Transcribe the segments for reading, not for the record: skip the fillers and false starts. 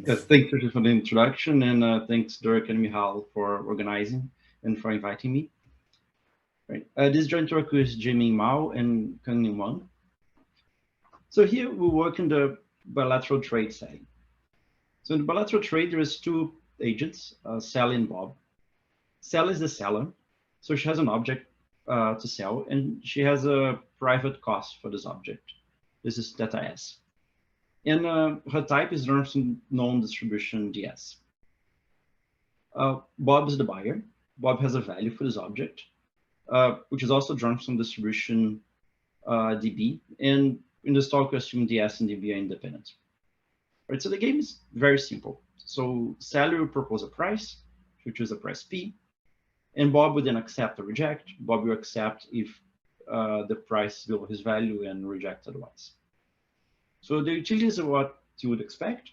Thanks for the introduction, and thanks Dirk and Michal for organizing and for inviting me. Right. This joint work with Jieming Mao and Kangning Wang. So here we work in the bilateral trade setting. So in the bilateral trade, there is two agents, Sally and Bob. Sally is the seller, so she has an object to sell, and she has a private cost for this object. This is theta S. And her type is learned from known distribution ds. Bob is the buyer. Bob has a value for this object, which is also drawn from distribution dB. And in this talk, we assume ds and dB are independent. Right, so the game is very simple. So Sally will propose a price, she'll choose a price P, and Bob would then accept or reject. Bob will accept if the price is below his value and reject otherwise. So the utilities are what you would expect.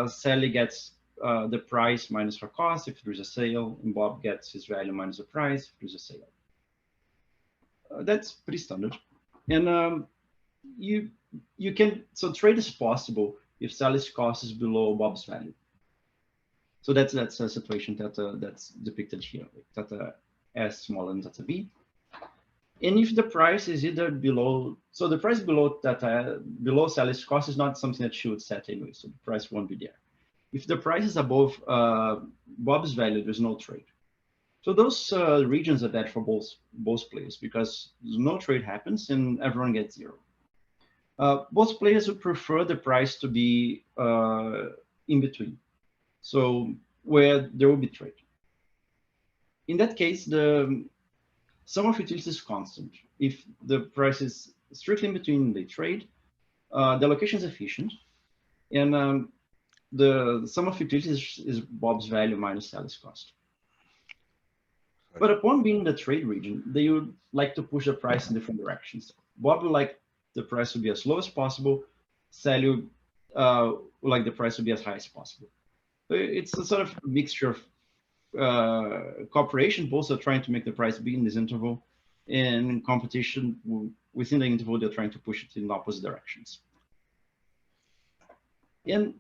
Sally gets the price minus her cost if there's a sale, and Bob gets his value minus the price if there's a sale. That's pretty standard. And you can, so trade is possible if Sally's cost is below Bob's value. So that's a situation that's depicted here, like theta S smaller than theta B. And if the price is either below, so the price below Sally's cost is not something that she would set anyway, so the price won't be there. If the price is above Bob's value, there's no trade. So those regions are bad for both players because no trade happens and everyone gets zero. Both players would prefer the price to be in between, so where there will be trade. In that case, the sum of utilities is constant. If the price is strictly in between, they trade. The allocation is efficient, and the sum of utilities is Bob's value minus Sally's cost. But upon being in the trade region, they would like to push the price in different directions. Bob would like the price to be as low as possible. Sally would like the price to be as high as possible. So it's a sort of mixture of cooperation. Both are trying to make the price be in this interval, and competition within the interval, they're trying to push it in opposite directions. And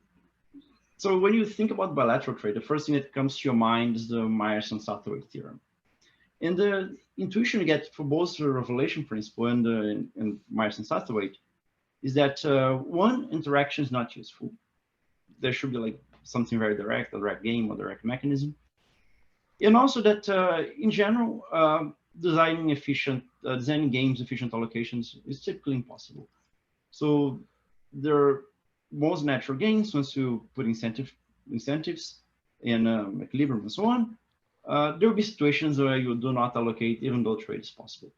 so when you think about bilateral trade, the first thing that comes to your mind is the Myerson-Satterthwaite Theorem. And the intuition you get for both the revelation principle and Myerson-Satterthwaite is that one, interaction is not useful. There should be like something very direct, a direct game or direct mechanism. And also that in general, designing games efficient allocations is typically impossible. So there are most natural gains once you put incentives and equilibrium and so on. There will be situations where you do not allocate even though trade is possible.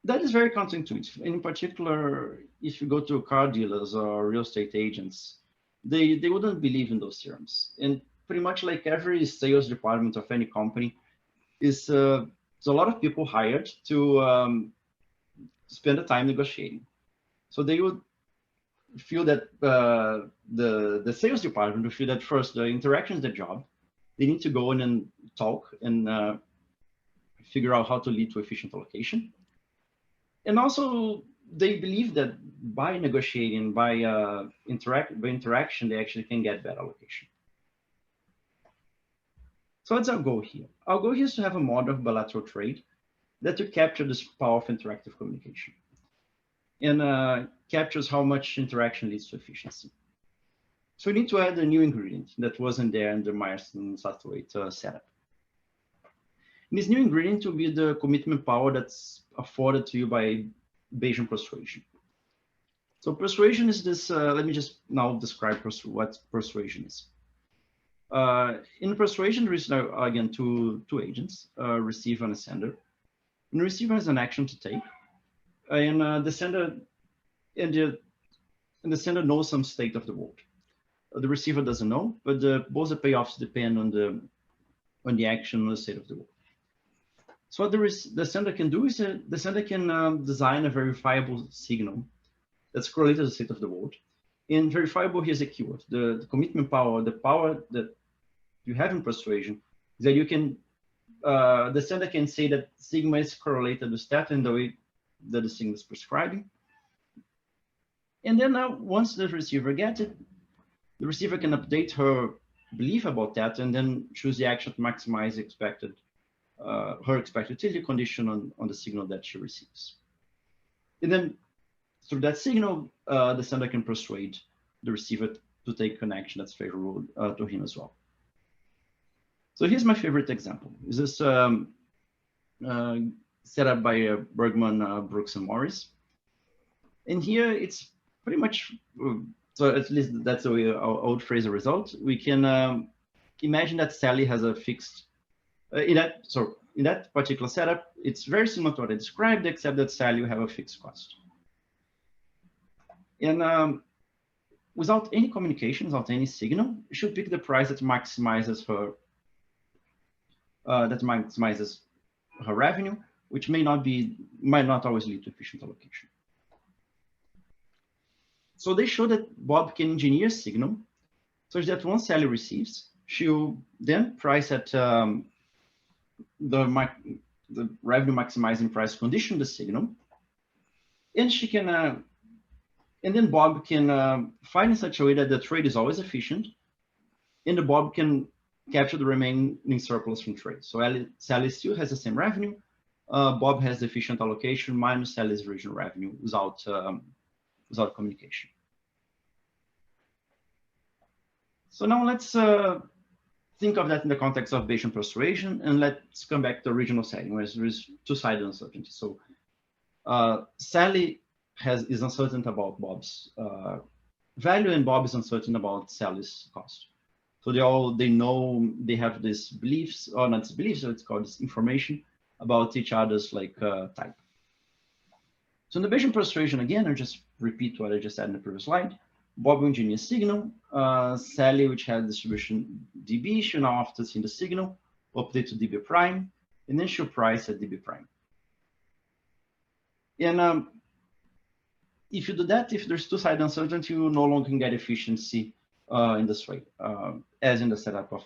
That is very counterintuitive. In particular, if you go to car dealers or real estate agents, they wouldn't believe in those theorems. And pretty much like every sales department of any company is there's a lot of people hired to spend the time negotiating. So they would feel that the sales department would feel that first the interaction is the job. They need to go in and talk and figure out how to lead to efficient allocation. And also, they believe that by negotiating, by interaction, they actually can get better allocation. So what's our goal here? Our goal here is to have a model of bilateral trade that to capture this power of interactive communication and captures how much interaction leads to efficiency. So we need to add a new ingredient that wasn't there in the Myerson-Satterthwaite setup. And this new ingredient will be the commitment power that's afforded to you by Bayesian persuasion. So persuasion is this, let me just now describe what persuasion is. In persuasion, there is now, again, two agents, a receiver and a sender. And the receiver has an action to take, and the sender knows some state of the world. The receiver doesn't know, but both the payoffs depend on the action and the state of the world. So what the sender can do is the sender can design a verifiable signal that's correlated to the state of the world. And verifiable here is a keyword. The commitment power, the power that you have in persuasion, is that you can, the sender can say that sigma is correlated with that in the way that the signal is prescribing. And then once the receiver gets it, the receiver can update her belief about that and then choose the action to maximize expected her expected utility condition on the signal that she receives. And then through that signal, the sender can persuade the receiver to take an action that's favorable to him as well. So here's my favorite example. Is this set up by Bergemann-Brooks-Morris. And here it's pretty much, so at least that's the way I would phrase the result. We can imagine that Sally has a fixed, in that particular setup, it's very similar to what I described, except that Sally will have a fixed cost. And without any communication, without any signal, you should pick the price that maximizes her revenue, which might not always lead to efficient allocation. So they show that Bob can engineer a signal such that once Sally receives, she'll then price at the revenue maximizing price condition the signal, and she can, and then Bob can find in such a way that the trade is always efficient, and the Bob can capture the remaining surplus from trade. So Sally still has the same revenue. Bob has the efficient allocation minus Sally's original revenue without communication. So now let's think of that in the context of Bayesian persuasion, and let's come back to the original setting where there is two-sided uncertainty. So Sally is uncertain about Bob's value, and Bob is uncertain about Sally's cost. So they know they have these beliefs, or not beliefs, so it's called this information about each other's type. So in the Bayesian persuasion, again, I'll just repeat what I just said in the previous slide. Bob will engineer signal. Sally, which has distribution dB, she'll now, after seeing the signal, update to dB prime, and then she'll price at dB prime. And if you do that, if there's two-sided uncertainty, you no longer can get efficiency in this way, as in the setup of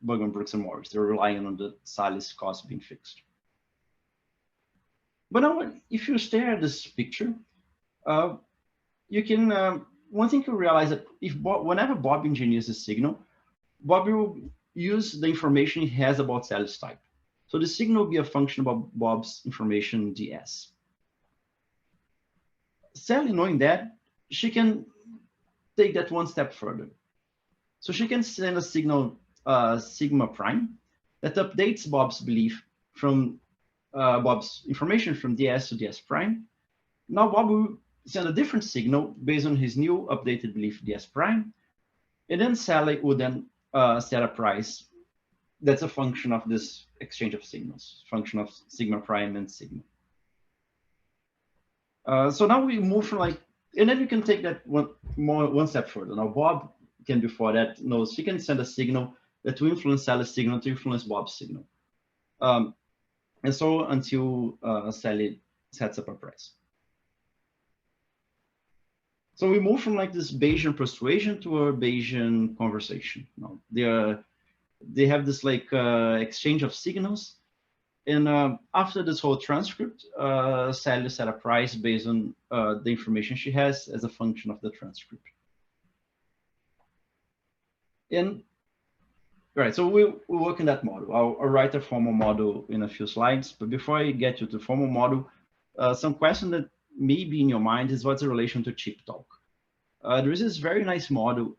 Bergemann-Brooks-Morris. They're relying on the Sally's cost being fixed. But now, if you stare at this picture, you can, one thing you realize that whenever Bob engineers a signal, Bob will use the information he has about Sally's type. So the signal will be a function of Bob's information ds. Sally, knowing that, she can take that one step further. So she can send a signal sigma prime that updates Bob's belief from Bob's information from ds to ds prime. Now Bob will send a different signal based on his new updated belief ds prime, and then Sally would then set a price that's a function of this exchange of signals, function of sigma prime and sigma. So now we move from and then you can take that one step further. Now Bob can, before that, knows he can send a signal that will influence Sally's signal to influence Bob's signal. And so until Sally sets up a price. So we move from this Bayesian persuasion to a Bayesian conversation. Now they have this exchange of signals, and after this whole transcript, Sally set a price based on the information she has as a function of the transcript. And right, so we'll work in that model. I'll write a formal model in a few slides, but before I get you to the formal model, some question that may be in your mind is what's the relation to chip talk? There is this very nice model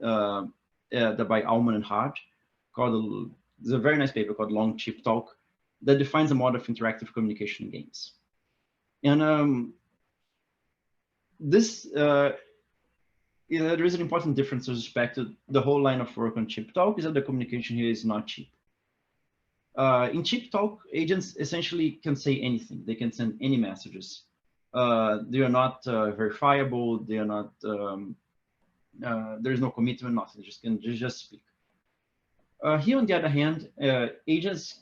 by Allman and Hart called, there's a very nice paper called Long Chip Talk that defines a model of interactive communication in games. And there is an important difference with respect to the whole line of work on chip talk, is that the communication here is not cheap. In chip talk, agents essentially can say anything. They can send any messages. They are not verifiable. They are not, there is no commitment, nothing. They just speak. Here, on the other hand, agents,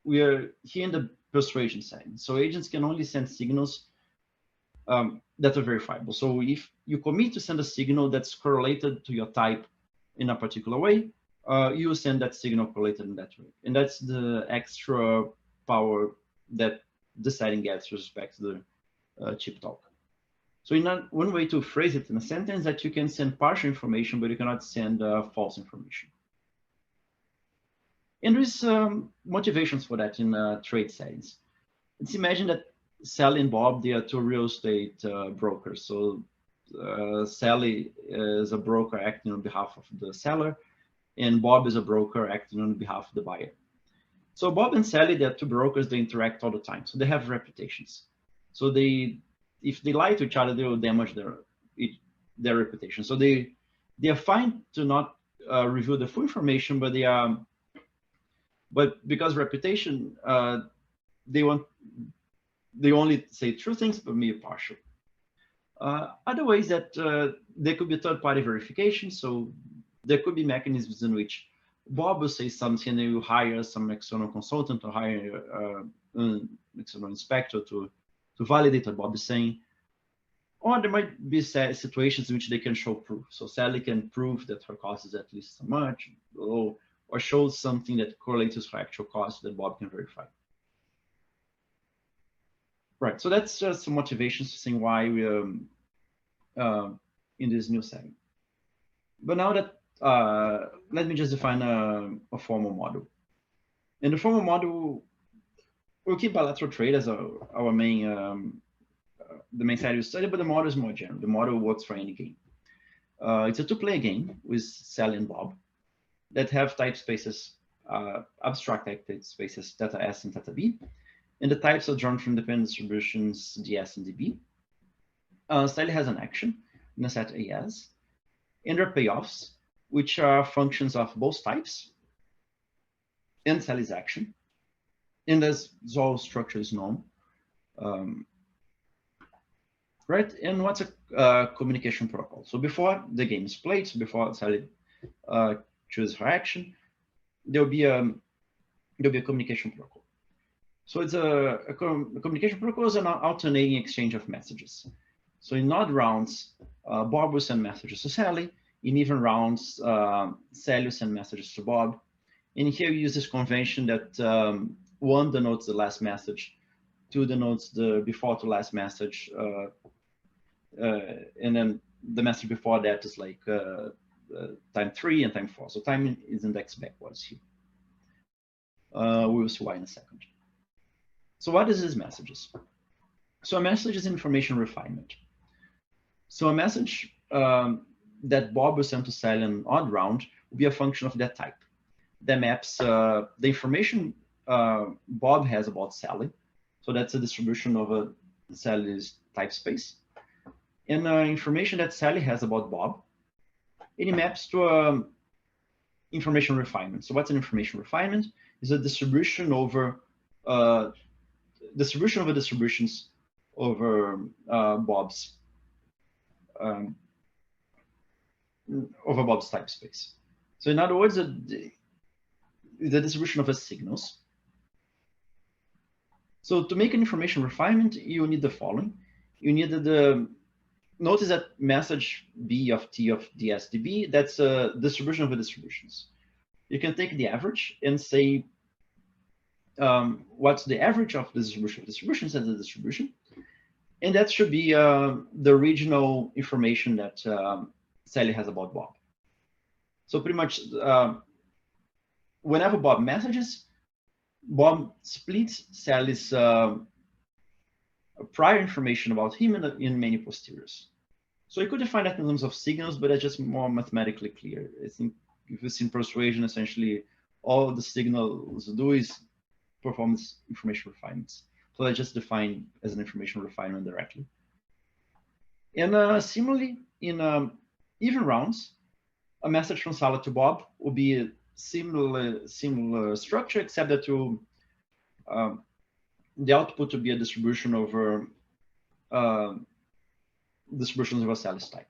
we are here in the persuasion setting. So agents can only send signals that are verifiable. So if you commit to send a signal that's correlated to your type in a particular way, you send that signal correlated in that way. And that's the extra power that the setting gets with respect to the chip talk. So one way to phrase it in a sentence that you can send partial information, but you cannot send false information. And there's motivations for that in trade settings. Let's imagine that Sally and Bob, they are two real estate brokers. So Sally is a broker acting on behalf of the seller, and Bob is a broker acting on behalf of the buyer. So Bob and Sally, they're two brokers, they interact all the time. So they have reputations. So if they lie to each other, they will damage their reputation. So they are fine to not reveal the full information, but because reputation, they only say true things, but maybe partial. Other ways that there could be third-party verification. So there could be mechanisms in which Bob will say something and they will hire some external consultant or hire an external inspector to validate what Bob is saying. Or there might be situations in which they can show proof. So Sally can prove that her cost is at least so much, or show something that correlates with her actual cost that Bob can verify. Right, so that's just some motivations to saying why we are in this new setting. But now that, let me just define a formal model. In the formal model, we'll keep bilateral trade as our main, the main side we study, but the model is more general. The model works for any game. It's a two-player game with Sally and Bob that have type spaces, abstract type spaces, theta S and theta B. And the types are drawn from dependent distributions ds and db. Sally has an action in a set AS. And there are payoffs, which are functions of both types and Sally's action. And as all structure is known. Right, and what's a communication protocol? So before the game is played, so before Sally chooses her action, there'll be a communication protocol. So it's a communication protocol is an alternating exchange of messages. So in odd rounds, Bob will send messages to Sally. In even rounds, Sally will send messages to Bob. And here we use this convention that 1 denotes the last message, 2 denotes the before to last message, and then the message before that is like time 3 and time 4. So time is indexed backwards here. We will see why in a second. So what is these messages? So a message is information refinement. So a message that Bob will send to Sally in an odd round will be a function of that type. That maps the information Bob has about Sally. So that's a distribution of Sally's type space. And information that Sally has about Bob, and it maps to information refinement. So what's an information refinement? Is a distribution over distributions over Bob's type space. So in other words, the distribution of signals. So to make an information refinement, you need the following. You need notice that message B of T of DSDB, that's a distribution of the distributions. You can take the average and say, what's the average of the distribution of distributions as a distribution? And that should be the regional information that Sally has about Bob. So pretty much whenever Bob messages, Bob splits Sally's prior information about him in many posteriors. So you could define that in terms of signals, but that's just more mathematically clear. I think if it's in Persuasion, essentially all the signals do is perform information refinements. So I just define as an information refinement directly. And similarly, in even rounds, a message from Sally to Bob will be a similar structure, except that the output will be a distribution over distributions over Sally's type.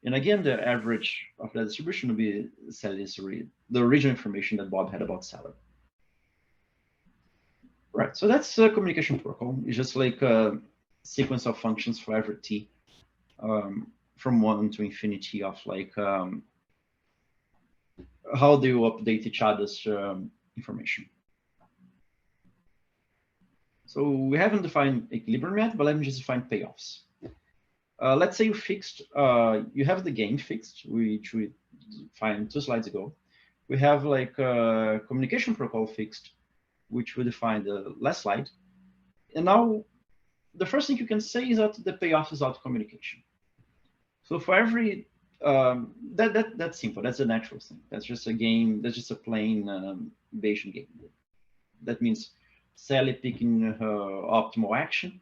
And again, the average of that distribution will be Sally's the original information that Bob had about Sally. Right, so that's a communication protocol. It's just like a sequence of functions for every t from 1 to infinity of like how they will update each other's information. So we haven't defined equilibrium yet, but let me just define payoffs. Let's say you fixed, you have the game fixed, which we defined 2 slides ago. We have like a communication protocol fixed, which we defined the last slide. And now the first thing you can say is that the payoff is out communication. So for every, that's simple. That's a natural thing. That's just a game. That's just a plain Bayesian game. That means Sally picking her optimal action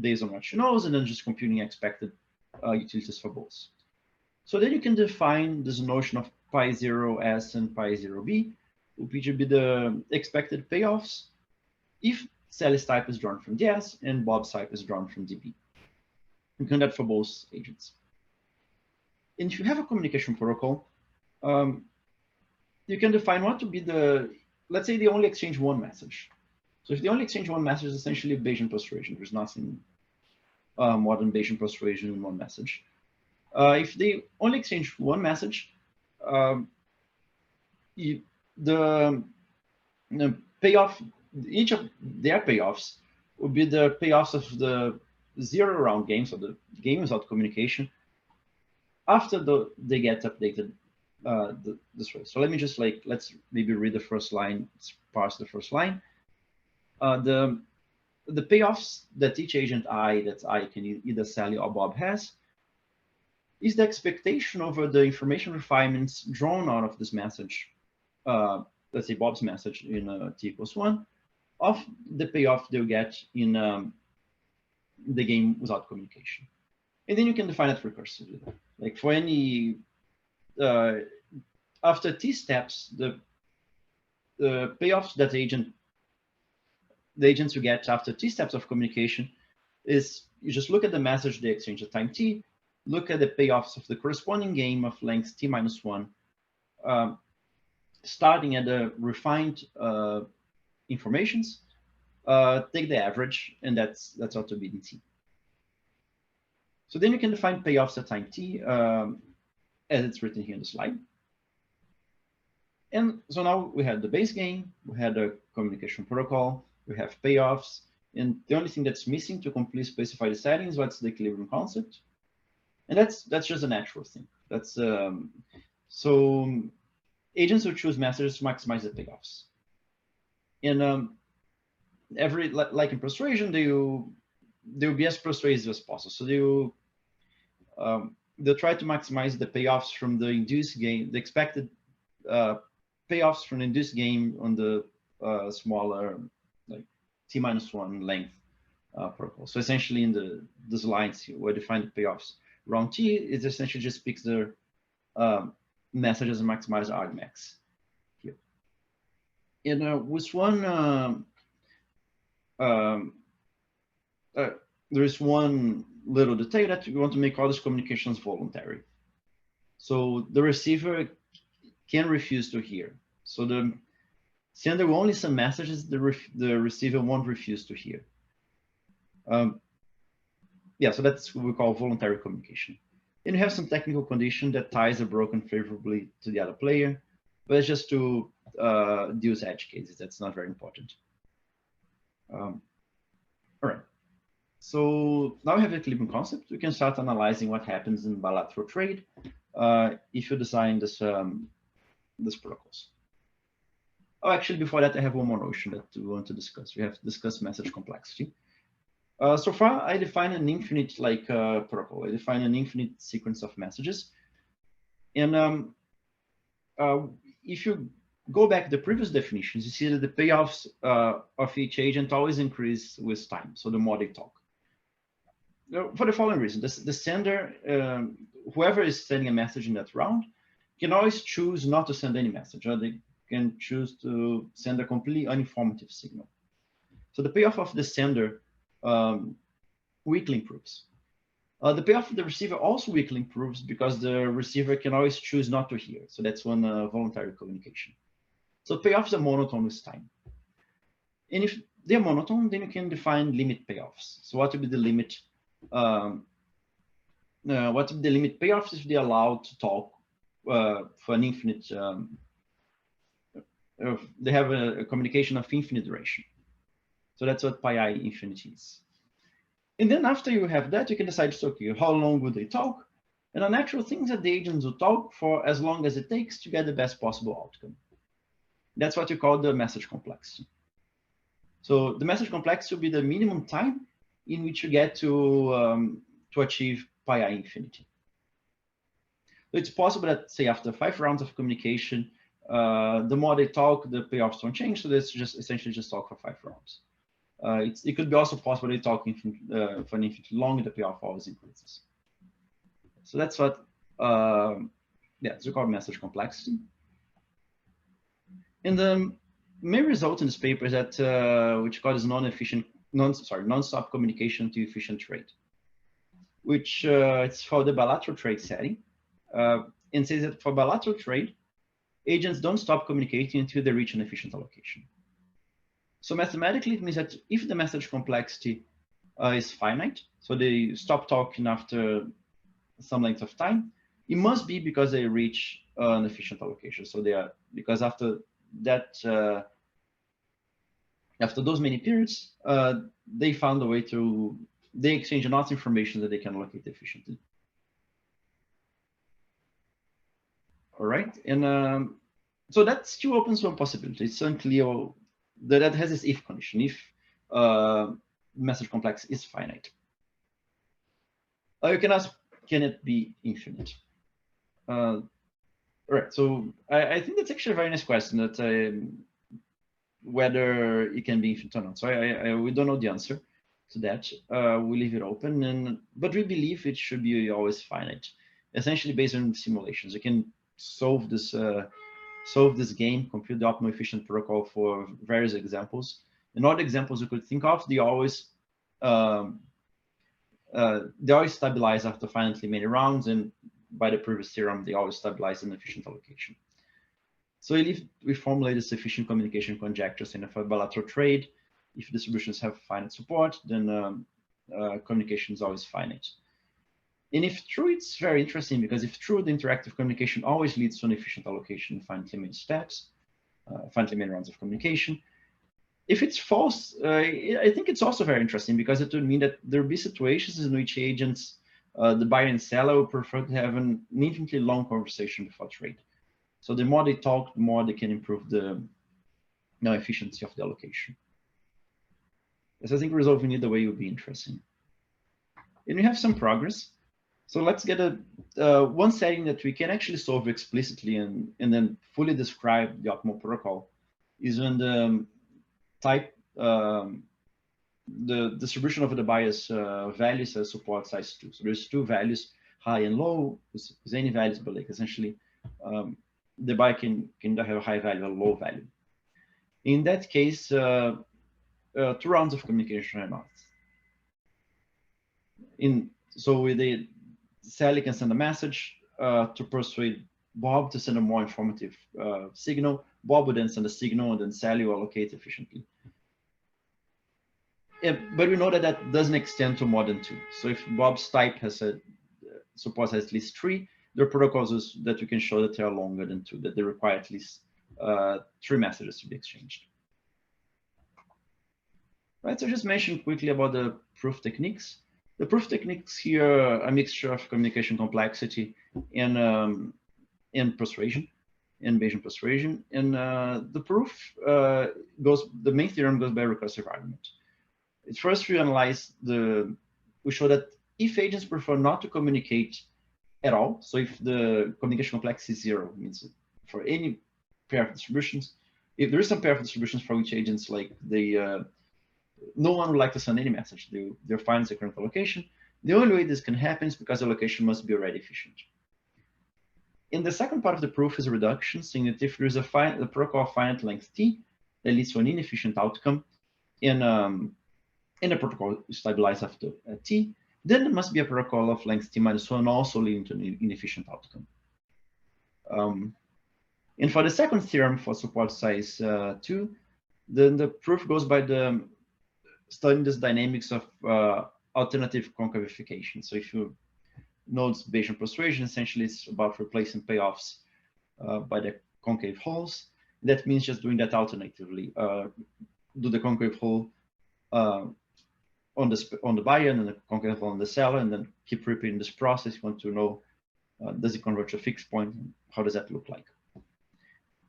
based on what she knows, and then just computing expected utilities for both. So then you can define this notion of pi 0s and pi 0b, which would be the expected payoffs if Sally's type is drawn from DS and Bob's type is drawn from DB. You can do that for both agents. And if you have a communication protocol, you can define what to be the, let's say they only exchange one message. So if they only exchange one message, it's essentially Bayesian persuasion. There's nothing more than Bayesian persuasion in one message. If they only exchange one message, the payoff, each of their payoffs would be the payoffs of the 0-round game, so the game without communication, after they get updated this way. So let me just let's maybe read the first line, parse the first line. The payoffs that each agent that I can either Sally or Bob has is the expectation over the information refinements drawn out of this message, let's say Bob's message in t = 1, of the payoff they'll get in the game without communication. And then you can define it recursively. Like for any, after t steps, the payoffs that the agents will get after t steps of communication is you just look at the message they exchange at time t, look at the payoffs of the corresponding game of length t - 1, starting at the refined informations, take the average, and that's how to be in t. So then you can define payoffs at time t, as it's written here in the slide. And so now we had the base game, we had a communication protocol, we have payoffs, and the only thing that's missing to completely specify the settings, what's the equilibrium concept? And that's just a natural thing. That's so agents will choose messages to maximize the payoffs. And like in persuasion, they'll be as persuasive as possible. So they'll try to maximize the payoffs from the induced game, the expected payoffs from the induced game on the smaller, like t - 1 length protocol. So essentially in these lines here, where they find the payoffs round t, it essentially just picks the messages and maximizes argmax here. And with one, there is one little detail that we want to make all these communications voluntary. So the receiver can refuse to hear. So the sender will only send messages the receiver won't refuse to hear. Yeah, so that's what we call voluntary communication. And you have some technical condition that ties the broken favorably to the other player, but it's just to deal with edge cases. That's not very important. All right. So now we have the equilibrium concept. We can start analyzing what happens in bilateral trade if you design this protocols. Oh, actually, before that, I have one more notion that we want to discuss. We have to discuss message complexity. So far, I define an infinite protocol. I define an infinite sequence of messages. And if you go back to the previous definitions, you see that the payoffs of each agent always increase with time. So the more they talk. For the following reason, the sender, whoever is sending a message in that round, can always choose not to send any message, or they can choose to send a completely uninformative signal. So the payoff of the sender weakly improves. The payoff of the receiver also weakly improves because the receiver can always choose not to hear. So that's one voluntary communication. So payoffs are monotone with time. And if they're monotone, then you can define limit payoffs. So what would be the limit? What would be the limit payoffs if they're allowed to talk for an infinite? They have a communication of infinite duration. So that's what pi I infinity is. And then after you have that, you can decide, okay, how long would they talk? And a natural thing is that the agents will talk for as long as it takes to get the best possible outcome. That's what you call the message complexity. So the message complexity will be the minimum time in which you get to achieve pi I infinity. So it's possible that, say, after 5 rounds of communication, the more they talk, the payoffs don't change. So let's just essentially just talk for 5 rounds. It could be also possible they talk for an infinitely long, the payoff always increases. So that's what, it's called message complexity. And the main result in this paper is that which called is nonstop communication to efficient trade, which it's for the bilateral trade setting, and says that for bilateral trade, agents don't stop communicating until they reach an efficient allocation. So mathematically, it means that if the message complexity is finite, so they stop talking after some length of time, it must be because they reach an efficient allocation. So they are, because after that, after those many periods, they found a way to, they exchange enough information that they can allocate efficiently. All right, and so that still opens one possibility. It's unclear that has this if condition, if message complex is finite. You can ask, can it be infinite? All right, so I think that's actually a very nice question, that whether it can be infinite or not. So we don't know the answer to that. We leave it open, but we believe it should be always finite, essentially based on simulations. You can solve this game, compute the optimal efficient protocol for various examples. And all the examples you could think of, they always stabilize after finitely many rounds, and by the previous theorem, they always stabilize in efficient allocation. So if we formulate this efficient communication conjectures in a bilateral trade, if distributions have finite support, then communication is always finite. And if true, it's very interesting, because if true, the interactive communication always leads to an efficient allocation in finitely many steps, finitely many rounds of communication. If it's false, I think it's also very interesting, because it would mean that there will be situations in which agents, the buyer and seller, would prefer to have an infinitely long conversation before trade. So the more they talk, the more they can improve the efficiency of the allocation. Yes, I think resolving either way would be interesting. And we have some progress. So let's get one setting that we can actually solve explicitly and then fully describe the optimal protocol is when the type, the distribution of the bias values as support size 2. So there's 2 values, high and low, with any values, but like essentially the buyer can have a high value or low value. In that case, 2 rounds of communication are not. So with the Sally can send a message to persuade Bob to send a more informative signal. Bob would then send a signal, and then Sally will allocate efficiently. Yeah, but we know that that doesn't extend to more than 2. So if Bob's type has supports at least 3, there are protocols that you can show that they are longer than 2, that they require at least 3 messages to be exchanged. Right, so just mention quickly about the proof techniques. The proof techniques here are a mixture of communication complexity and persuasion, and Bayesian persuasion. And the proof the main theorem goes by recursive argument. At first, we analyze we show that if agents prefer not to communicate at all, so if the communication complexity is 0, means for any pair of distributions, if there is some pair of distributions for which agents no one would like to send any message. They're fine as a current allocation. The only way this can happen is because the allocation must be already efficient. In the second part of the proof is a reduction, saying that if there is a protocol of finite length t that leads to an inefficient outcome in a protocol stabilized after t, then there must be a protocol of length t minus 1 also leading to an inefficient outcome. And for the second theorem for support size 2, then the proof goes by studying this dynamics of alternative concavification. So if you know Bayesian persuasion, essentially it's about replacing payoffs by the concave holes. That means just doing that alternatively. Do the concave hole on the buyer and then concurrent on the seller, and then keep repeating this process. You want to know, does it convert to a fixed point? How does that look like?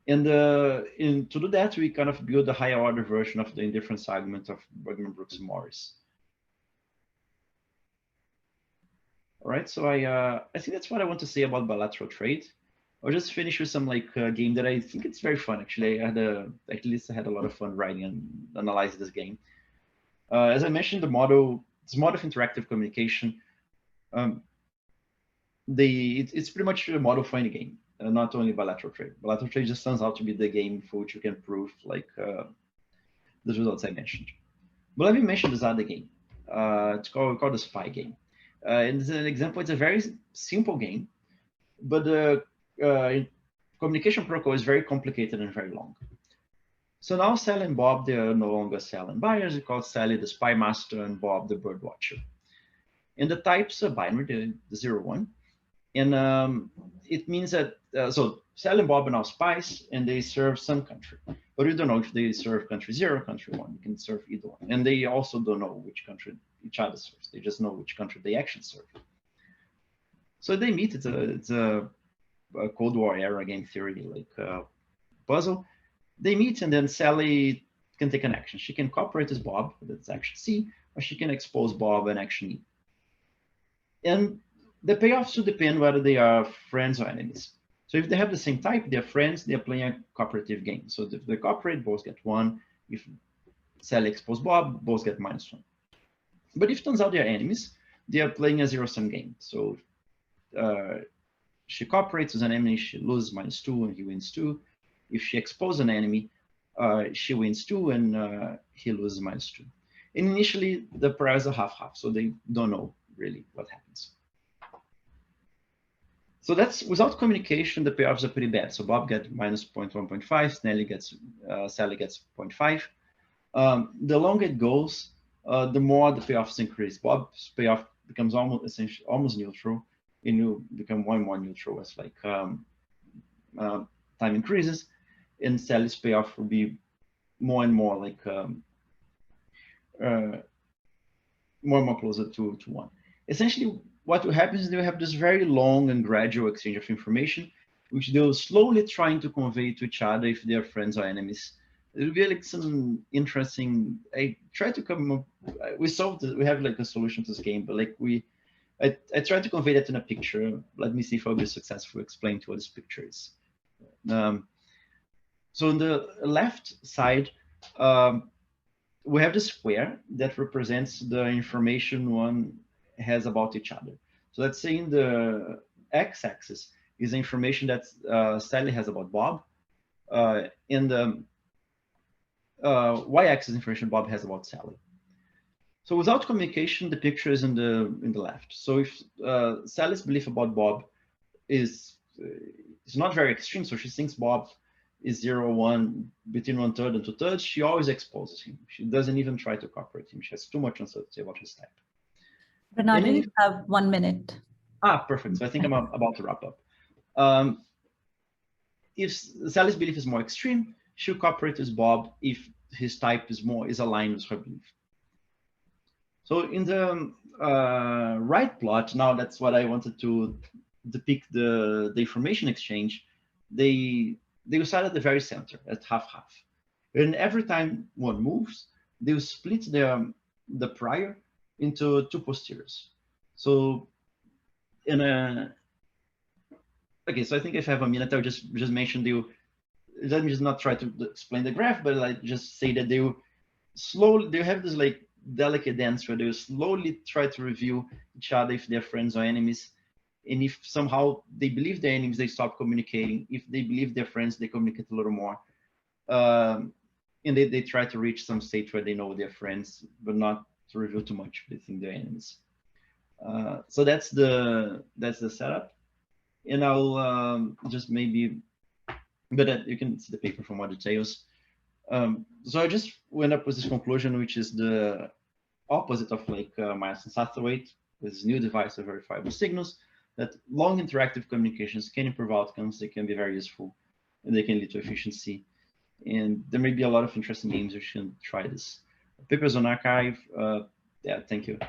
And to do that, we kind of build a higher order version of the indifference argument of Bergemann-Brooks-Morris. All right, so I think that's what I want to say about bilateral trade. I'll just finish with some game that I think it's very fun. Actually, at least I had a lot of fun writing and analyzing this game. As I mentioned, this model of interactive communication, it's pretty much a model for any game, not only bilateral trade. Bilateral trade just turns out to be the game for which you can prove the results I mentioned. But let me mention this other game. It's called the spy game. And as an example, it's a very simple game, but the communication protocol is very complicated and very long. So now Sally and Bob, they are no longer Sally and buyers. We call Sally the spy master and Bob the bird watcher. And the types are binary, the 0, 1. And it means that, so Sally and Bob are now spies and they serve some country. But you don't know if they serve country 0 or country 1. You can serve either one. And they also don't know which country each other serves. They just know which country they actually serve. So they meet. It's a Cold War era game theory puzzle. They meet, and then Sally can take an action. She can cooperate with Bob, that's action C, or she can expose Bob and action E. And the payoffs should depend whether they are friends or enemies. So if they have the same type, they're friends, they're playing a cooperative game. So if they cooperate, both get 1. If Sally exposes Bob, both get -1. But if it turns out they're enemies, they are playing a zero-sum game. So she cooperates with an enemy, she loses -2 and he wins 2. If she exposes an enemy, she wins 2 and he loses -2. And initially, the priors are half-half, so they don't know really what happens. So that's without communication, the payoffs are pretty bad. So Bob gets -0.1.5, Sally gets 0.5. The longer it goes, the more the payoffs increase. Bob's payoff becomes almost neutral, and you become more and more neutral as time increases, and Sally's payoff will be more and more more and more closer to 1. Essentially, what will happen is they will have this very long and gradual exchange of information, which they'll slowly trying to convey to each other if they're friends or enemies. It'll be some interesting. I tried to come up. We solved it. We have a solution to this game, but I tried to convey that in a picture. Let me see if I'll be successful explaining what this picture is. So on the left side, we have the square that represents the information one has about each other. So let's say in the x-axis is the information that Sally has about Bob. In the y-axis information Bob has about Sally. So without communication, the picture is in the left. So if Sally's belief about Bob is not very extreme, so she thinks Bob is 0, 1, between 1/3 and 2/3, she always exposes him. She doesn't even try to cooperate him. She has too much uncertainty about his type. Renato, you have 1 minute. Perfect. So I think I'm about to wrap up. If Sally's belief is more extreme, she'll cooperate with Bob if his type is aligned with her belief. So in the right plot, now that's what I wanted to depict the information exchange. They will start at the very center, at half-half. And every time one moves, they will split the prior into 2 posteriors. So okay, so I think if I have a minute, I'll just mention let me just not try to explain the graph, but I just say that they will slowly, they have this delicate dance where they will slowly try to review each other if they're friends or enemies. And if somehow they believe they're enemies, they stop communicating. If they believe they're friends, they communicate a little more. And they try to reach some state where they know they're friends, but not to reveal too much. They think they're enemies. So that's the setup. And I'll just maybe, but you can see the paper for more details. So I just went up with this conclusion, which is the opposite of Myerson-Satterthwaite with this new device of verifiable signals, that long interactive communications can improve outcomes. They can be very useful, and they can lead to efficiency. And there may be a lot of interesting games. You should try this. Papers on archive. Yeah, thank you.